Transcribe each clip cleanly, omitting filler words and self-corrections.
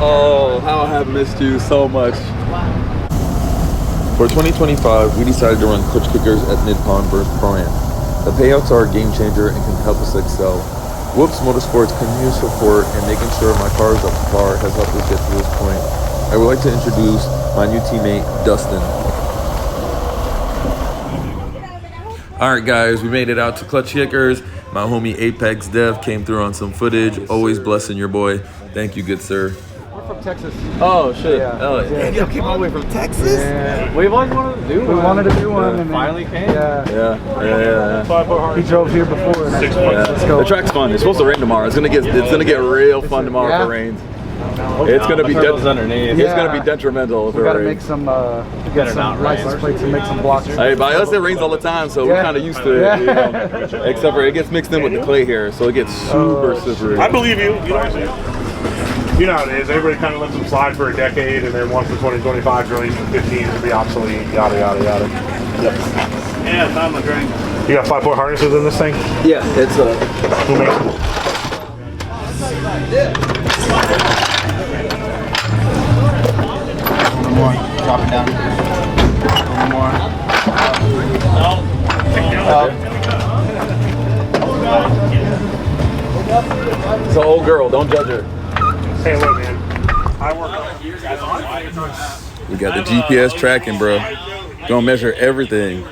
Oh, how I have missed you so much. For 2025, we decided to run Klutch kickers at Nippon vs. Pro-Am. The payouts are a game changer and can help us excel. Whoops Motorsports' continuous support and making sure my car is up to par has helped us get to this point. I would like to introduce my new teammate, Dustin. Alright guys, we made it out to Klutch kickers. My homie Apex Dev came through on some footage. Always blessing your boy. Thank you, good sir. We're from Texas. Oh shit. Yeah. Oh, yeah. Yeah. Y'all came all the way from Texas? Yeah. We've always wanted to do one. We wanted to do one. And And finally came? Yeah. He drove here before. And let's go. The track's fun. It's supposed to rain tomorrow. It's gonna get real fun tomorrow if it rains. It's gonna be underneath. It's gonna be detrimental if it We gotta rains. make some get some license plates and make some blocks. Hey, by us it rains all the time, so we're kind of used to it. You know? Except for it gets mixed in with the clay here, so it gets super slippery. I believe you. You know what I'm saying? You know how it is. Everybody kind of lets them slide for a decade, and then once the 2025 release, the 15 will be obsolete. Yada yada yada. Yep. Yeah, found my drink. You got 5-point harnesses in this thing? Yeah, it's Who makes them? One more. Drop it down. One more. It's an old girl. Don't judge her. Hey, look, man. I work on We got the GPS tracking, bro. Gonna measure everything.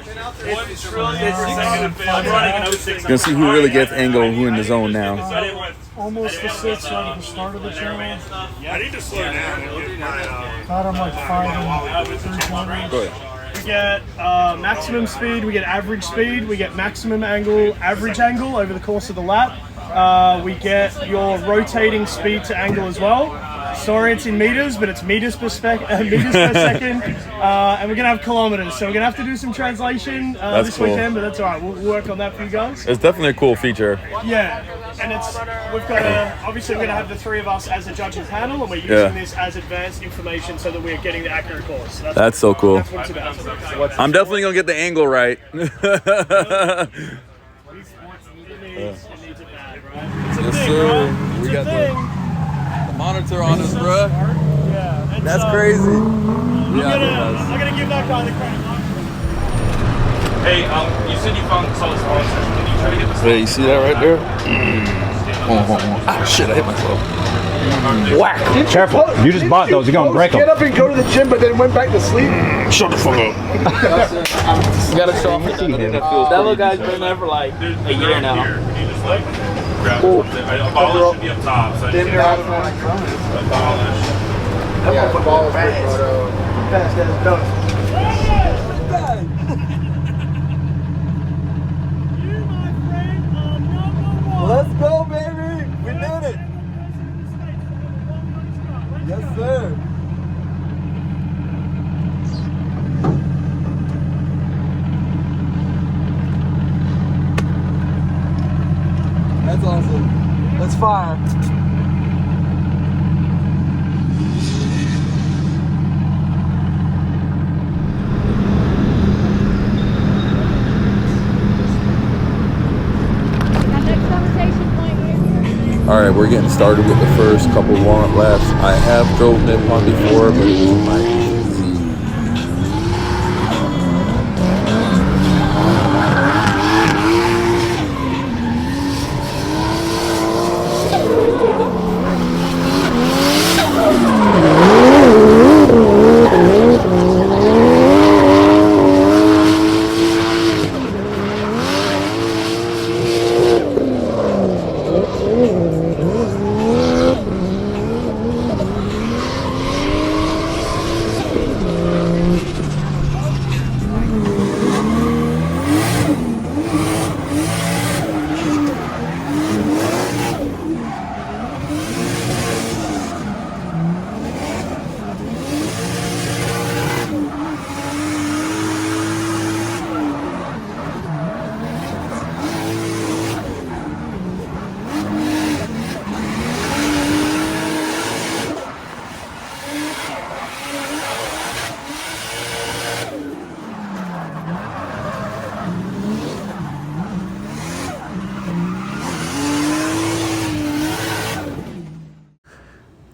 Gonna see who really gets angle, who in the zone now. Almost the 6 right at the start of the channel. I need to slow down and get my. Thought I'm like 5 and 3 Go ahead. We get maximum speed, we get average speed, we get maximum angle, average angle over the course of the lap. We get your rotating speed to angle as well. Sorry, it's in meters, but it's meters per second. And we're gonna have kilometers, so we're gonna have to do some translation this cool. weekend. But that's all right. We'll work on that for you guys. It's definitely a cool feature. Yeah, and we've got obviously we're gonna have the 3 of us as a judging panel, and we're using this as advanced information so that we're getting the accurate course. So That's so cool. That's what it's about. I'm definitely gonna get the angle right. It needs it bad, right? Yes, sir. We got the monitor on us, bruh. Yeah, That's crazy. I'm gonna give that guy the credit. Hey, you said you found solid spot. Can you try to get this? Hey, you see that right there? Ah, shit, I hit myself. Whack! Careful. You just bought those. You're going to break them. Get up and go to the gym, but then went back to sleep. Shut the fuck up. You gotta show off the That little guy's been there for like a year now. Can you just like grab something? A ball should be up top. So I just get a polish. Yeah, the ball is big, photo. Fast as done. Let's go, baby! We did it! Yes, sir! That's awesome. Let's fire. Alright, we're getting started with the first couple warm-up laps. I have drove Nippon before, but it was my easy.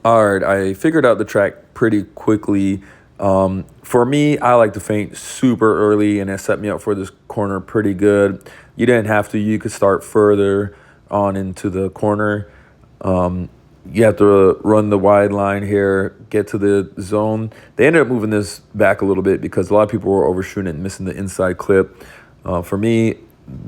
All right, I figured out the track pretty quickly. For me, I like to feint super early, and it set me up for this corner pretty good. You didn't have to. You could start further on into the corner. You have to run the wide line here, get to the zone. They ended up moving this back a little bit because a lot of people were overshooting and missing the inside clip. For me,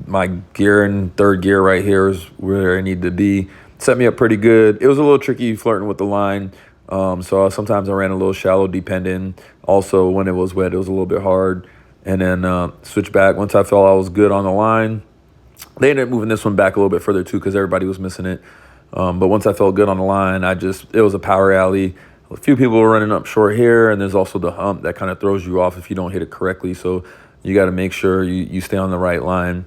my gear in third gear right here is where I need to be. Set me up pretty good. It was a little tricky flirting with the line. So sometimes I ran a little shallow depending. Also, when it was wet, it was a little bit hard. And then switch back. Once I felt I was good on the line, they ended up moving this one back a little bit further too because everybody was missing it. But once I felt good on the line, it was a power alley. A few people were running up short here, and there's also the hump that kind of throws you off if you don't hit it correctly. So you got to make sure you stay on the right line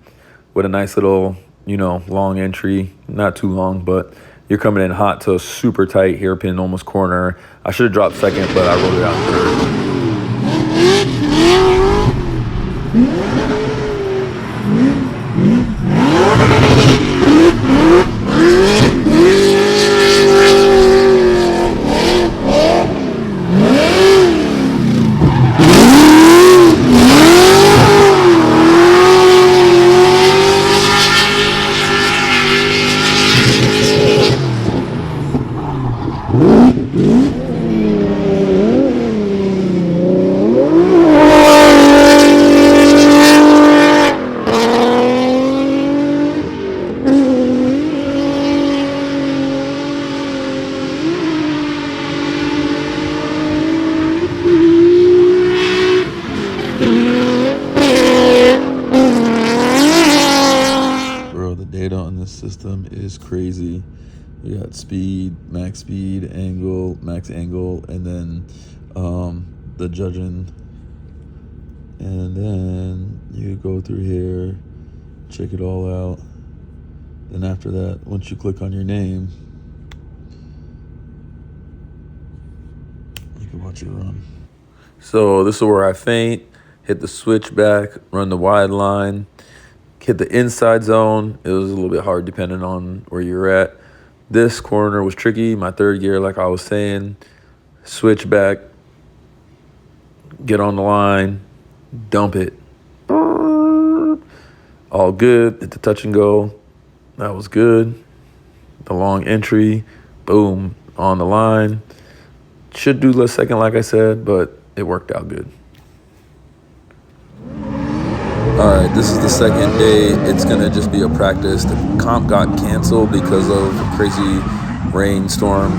with a nice little, long entry. Not too long, but you're coming in hot to a super tight hairpin, almost corner. I should have dropped second, but I rolled it out third. Data on this system is crazy. We got speed, max angle, and then the judging. And then you go through here, check it all out. Then after that, once you click on your name, you can watch it run. So this is where I feint, hit the switch back, run the wide line, hit the inside zone. It was a little bit hard depending on where you're at. This corner was tricky. My third gear, like I was saying, switch back, get on the line, dump it. All good. Hit the touch and go. That was good. The long entry, boom, on the line. Should do less second, like I said, but it worked out good. All right, this is the second day. It's going to just be a practice. The comp got canceled because of a crazy rainstorm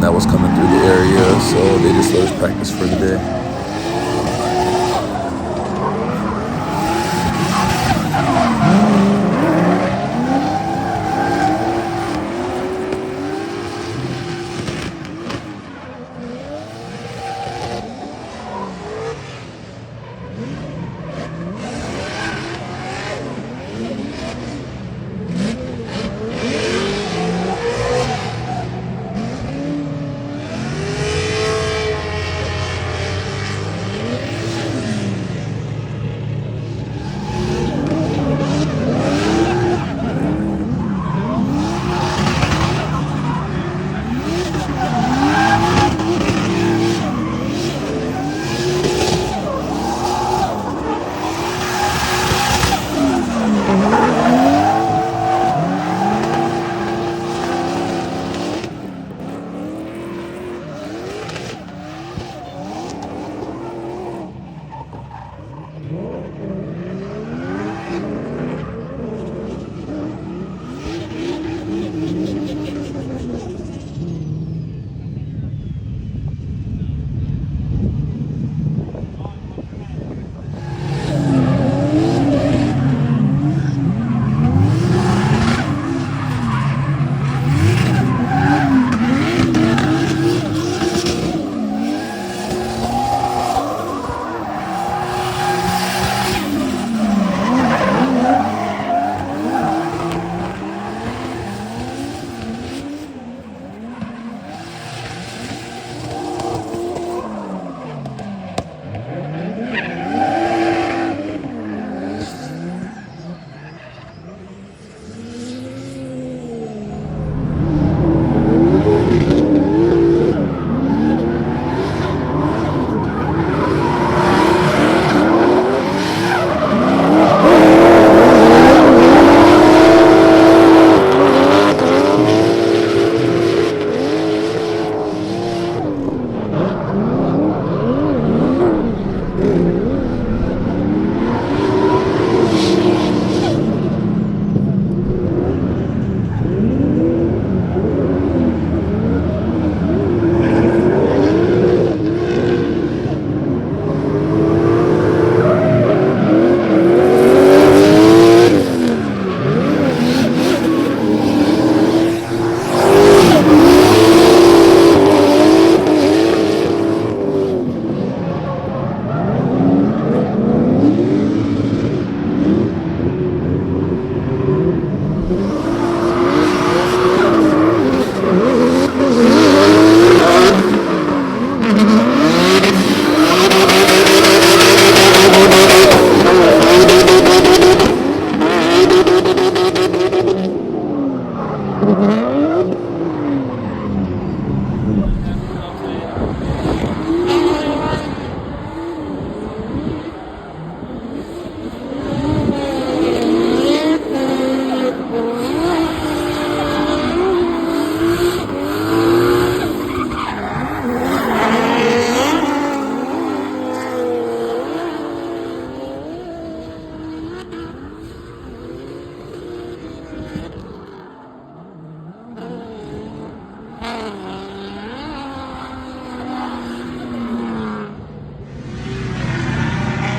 that was coming through the area, so they just let us practice for the day.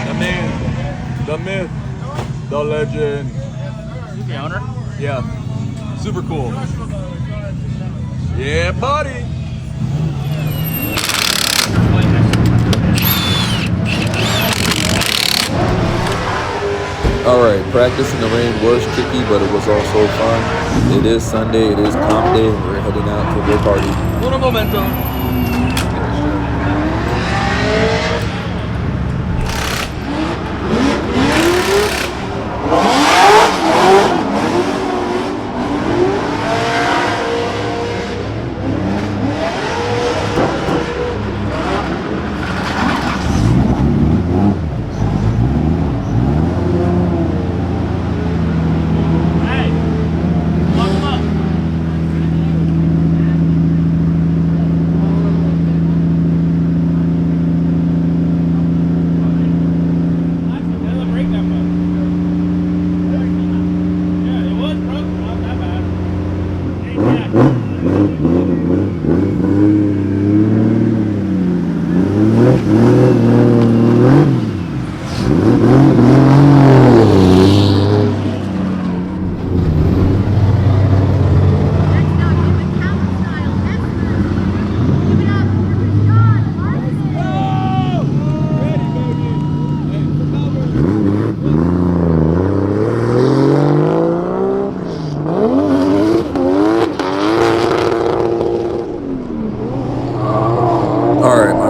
The man, the myth, the legend. The owner? Yeah, super cool. Yeah, buddy. Alright, practice in the rain was tricky, but it was also fun. It is Sunday, it is comp day, and we're heading out to the party. Uno momento.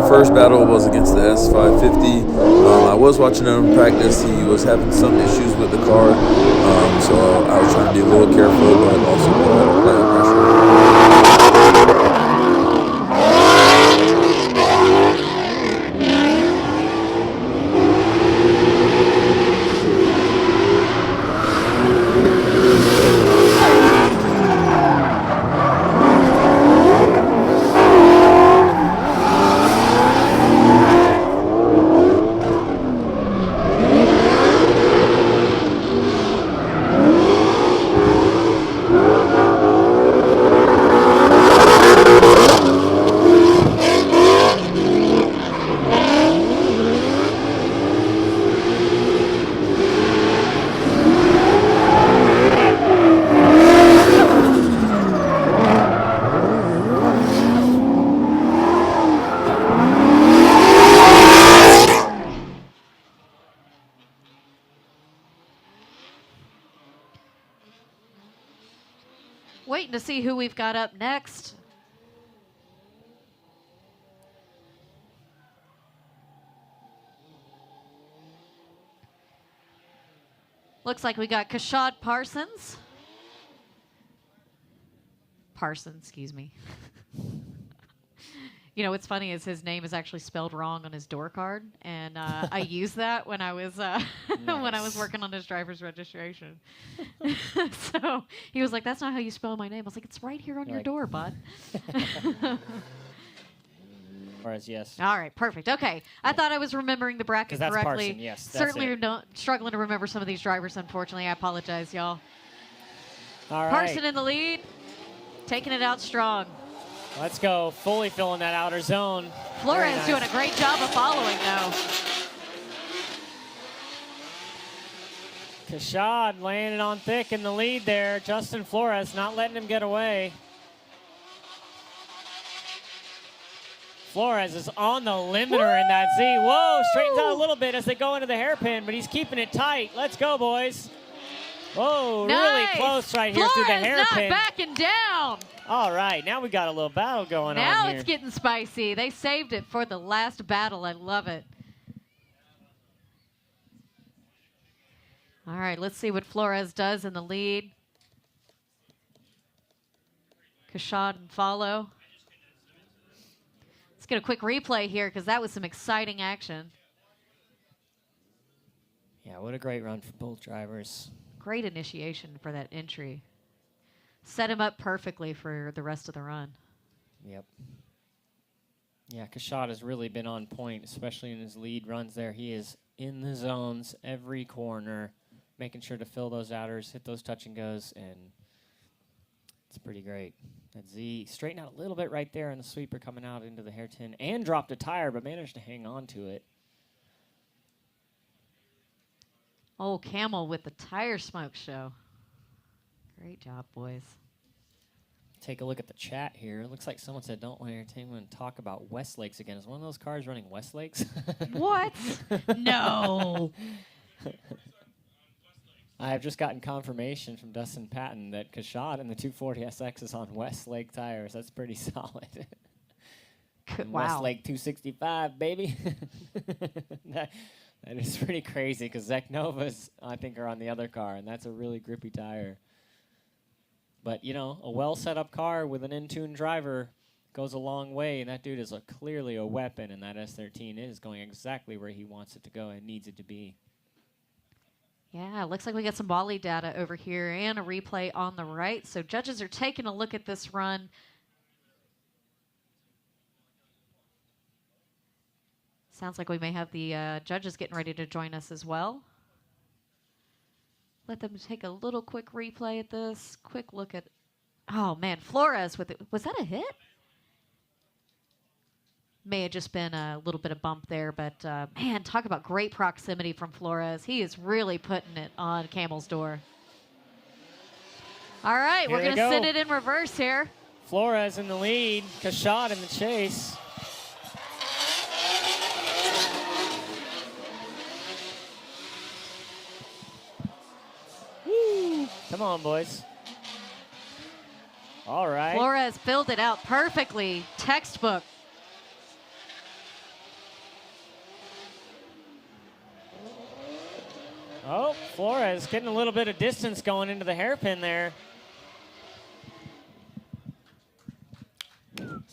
First battle was against the S550. I was watching him practice. He was having some issues with the car, so I was trying to be a little careful, but also put a lot of pressure. Waiting to see who we've got up next. Looks like we got Kashad Parsons. Excuse me. You know, what's funny is his name is actually spelled wrong on his door card, and I used that when I was when I was working on his driver's registration. So he was like, "That's not how you spell my name." I was like, "It's right here on your door, bud." Whereas, yes. All right, perfect. Okay, I thought I was remembering the bracket that's correctly. Parson, yes, that's Certainly it. struggling to remember some of these drivers. Unfortunately, I apologize, y'all. All right. Parson in the lead, taking it out strong. Let's go. Fully filling that outer zone. Flores Nice. doing a great job of following, though. Kashad laying it on thick in the lead there. Justin Flores not letting him get away. Flores is on the limiter in that Z. Whoa, straightens out a little bit as they go into the hairpin, but he's keeping it tight. Let's go, boys. Whoa, really close right here through the hairpin. Flores not backing down. All right, now we got a little battle going on here. Now it's getting spicy. They saved it for the last battle. I love it. All right, let's see what Flores does in the lead. Kashad and follow. Let's get a quick replay here because that was some exciting action. Yeah, what a great run for both drivers. Great initiation for that entry. Set him up perfectly for the rest of the run. Yep. Yeah, Kashad has really been on point, especially in his lead runs there. He is in the zones every corner, making sure to fill those outers, hit those touch and goes, and it's That's pretty great. That Z straightened out a little bit right there on the sweeper coming out into the hairpin and dropped a tire, but managed to hang on to it. Oh, Camel with the tire smoke show. Great job, boys. Take a look at the chat here. It looks like someone said, don't want entertainment talk about Westlakes again. Is one of those cars running Westlakes? What? No. I have just gotten confirmation from Dustin Patton that Kashad and the 240SX is on Westlake tires. That's pretty solid. Wow. Westlake 265, baby. that is pretty crazy because Zek Novas, I think, are on the other car, and that's a really grippy tire. But, you know, a well-set-up car with an in-tune driver goes a long way, and that dude is clearly a weapon, and that S13 is going exactly where he wants it to go and needs it to be. Yeah, looks like we got some volley data over here and a replay on the right. So judges are taking a look at this run. Sounds like we may have the judges getting ready to join us as well. Let them take a little quick replay at this. Quick look at, oh man, Flores with it. Was that a hit? May have just been a little bit of bump there, but man, talk about great proximity from Flores. He is really putting it on Camel's door. All right, Here we're going to go. send it in reverse here. Flores in the lead, Kashad in the chase. Woo! Come on, boys. All right. Flores filled it out perfectly. Textbook. Oh, Flores getting a little bit of distance going into the hairpin there.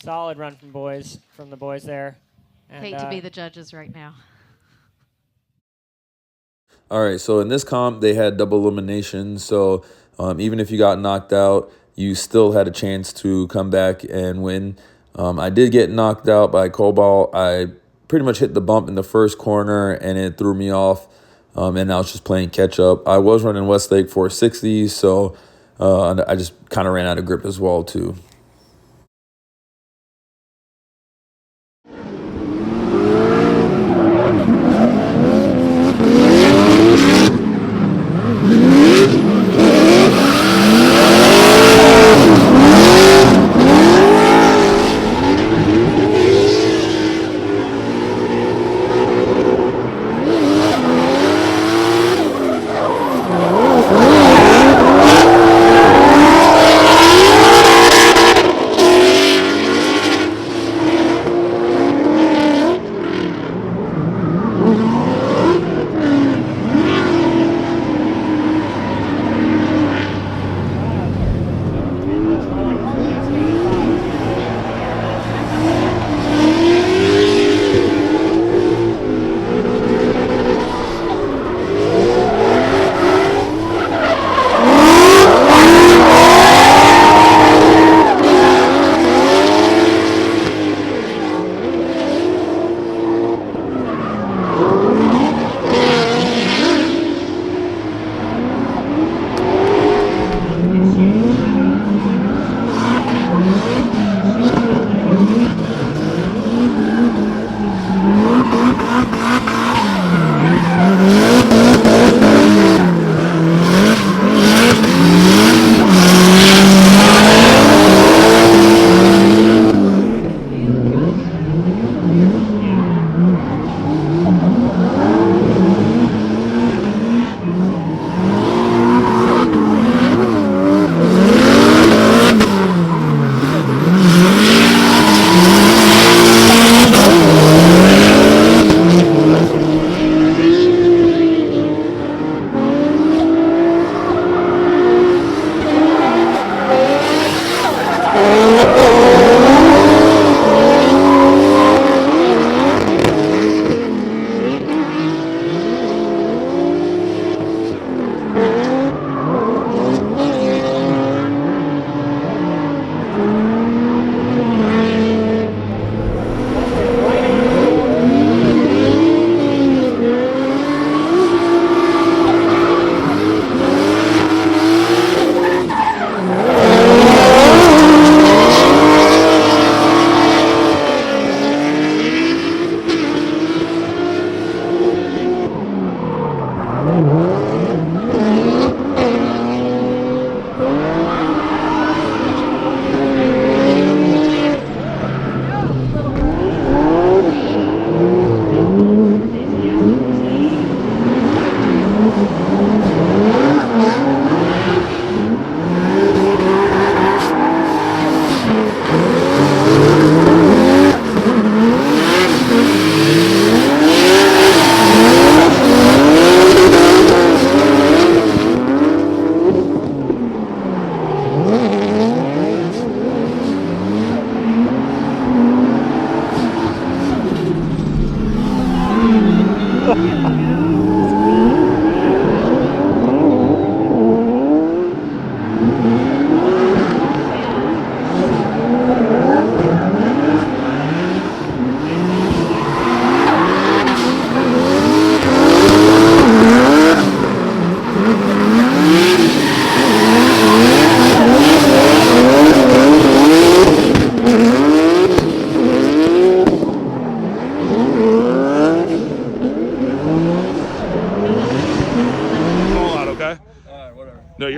Solid run from the boys there. And, Hate to be the judges right now. All right, so in this comp, they had double elimination. So even if you got knocked out, you still had a chance to come back and win. I did get knocked out by Cobalt. I pretty much hit the bump in the first corner, and it threw me off. And I was just playing catch up. I was running Westlake 460s, so I just kind of ran out of grip as well, too.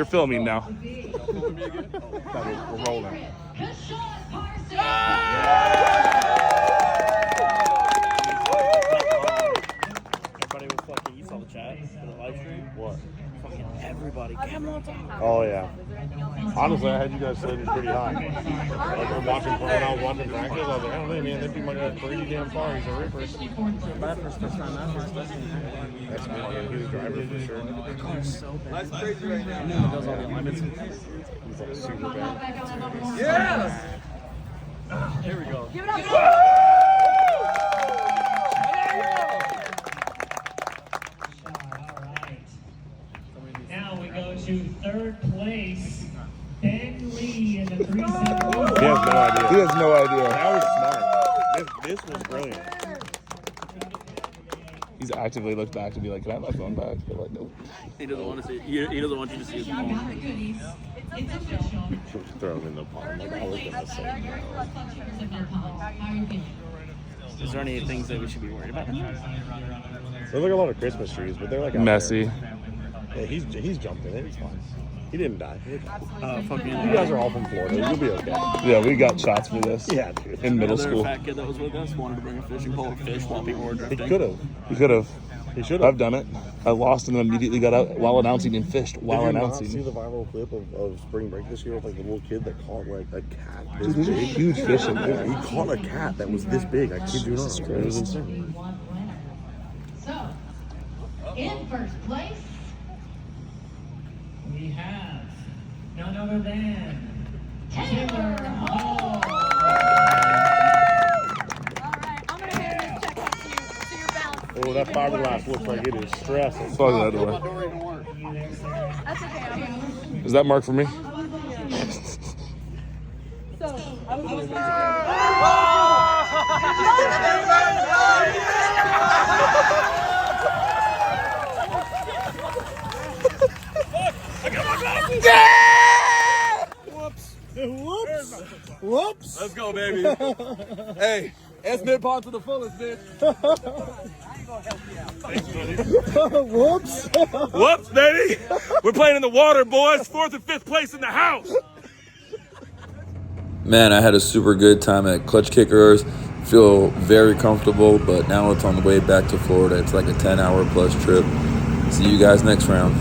filming now. We're rolling. Everybody was fucking, you saw the chat in the live stream? What? Fucking everybody. Cameron's on. Oh yeah. Honestly, I had you guys slated pretty high. Like when I was watching practice, I was like, I don't know, man, they beat my guy pretty damn far. He's a ripper. Bad for his first time out here, especially. That's good. He's a driver for sure. The car's so bad. That's crazy right now. And then he does all the alignments. He's like super bad. Yes! Here we go. Give it up. Now we go to third place, Ben Lee in the 3-7. He has no idea. He has no idea. That was smart. This was brilliant. He's actively looked back to be like, can I have my phone back? But like, nope. He doesn't want to see. He doesn't want you to see his phone. It's official. Throw him in the pond. Like, I was gonna say. Is there any things that we should be worried about? There's like a lot of Christmas trees, but they're like out Messy. there. Yeah, he's jumped in it. It's fine. He didn't die. Fucking. You guys are all from Florida. You'll be okay. Yeah, we got shots for this. Yeah, dude. In middle Another school. fat kid that was with us wanted to bring a fishing pole and fish while people were He drifting. could have. He could have. He should have. I've done it. I lost and then immediately got out while announcing and fished while Did you not see announcing. the viral clip of spring break this year with like the little kid that caught like a cat this Dude, there's a big? huge fish in there. He caught a cat that was this big. I kid you not. It was insane. So, in first place, we have none other than Taylor Hall. Oh, that fiberglass looks like it is stressing. Fuck that door. That's okay. Is that mark for me? Whoops. Let's go, baby. Hey, that's mid-pond to the fullest, bitch. Whoops. Whoops, baby. We're playing in the water, boys. 4th and 5th place in the house. Man, I had a super good time at Klutch Kickers. Feel very comfortable, but now it's on the way back to Florida. It's like a 10-hour plus trip. See you guys next round.